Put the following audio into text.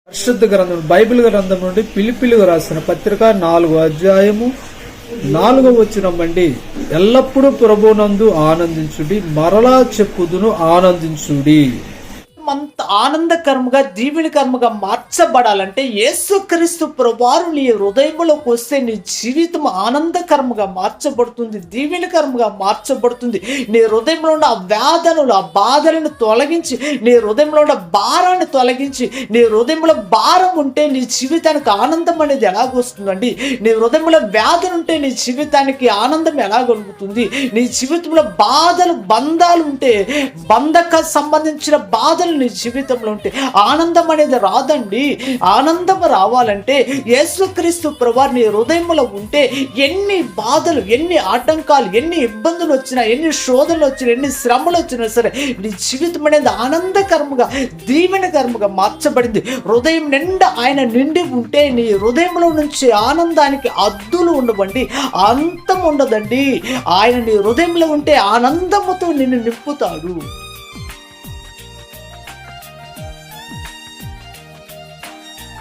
పరిశుద్ధ గ్రంథం బైబిల్ గ్రంథం నుండి ఫిలిప్పీయులకు రాసిన పత్రిక 4వ అధ్యాయము 4వ వచనం అండి. ఎల్లప్పుడూ ప్రభువునందు ఆనందించుడి, మరలా చెప్పుదును ఆనందించుడి. అంత ఆనందకరముగా దీవెనకరముగా మార్చబడాలంటే యేసుక్రీస్తు ప్రభువారు నీ హృదయంలోకి వస్తే నీ జీవితం ఆనందకరముగా మార్చబడుతుంది, దీవెనకరముగా మార్చబడుతుంది. నీ హృదయంలో ఉన్న ఆ వేదనలు, ఆ బాధలను తొలగించి, నీ హృదయంలో ఉన్న భారాన్ని తొలగించి, నీ హృదయంలో భారం ఉంటే నీ జీవితానికి ఆనందం అనేది ఎలాగొస్తుందండి? నీ హృదయంలో వేదన ఉంటే నీ జీవితానికి ఆనందం ఎలా కలుగుతుంది? నీ జీవితంలో బాధలు, బంధాలు ఉంటే, బంధక సంబంధించిన బాధలు నీ జీవితంలో ఉంటే ఆనందం అనేది రాదండి. ఆనందం రావాలంటే యేసుక్రీస్తు ప్రభువు నీ హృదయంలో ఉంటే ఎన్ని బాధలు, ఎన్ని ఆటంకాలు, ఎన్ని ఇబ్బందులు వచ్చినా, ఎన్ని శోధనలు వచ్చినా, ఎన్ని శ్రమలు వచ్చినా సరే నీ జీవితం అనేది ఆనందకరముగా, దీవెనకరముగా మార్చబడింది. హృదయం నిండా ఆయన నిండి ఉంటే నీ హృదయంలో నుంచి ఆనందానికి అద్దులు ఉండవండి, అంతం ఉండదండి. ఆయన నీ హృదయంలో ఉంటే ఆనందముతో నిన్ను నింపుతాడు.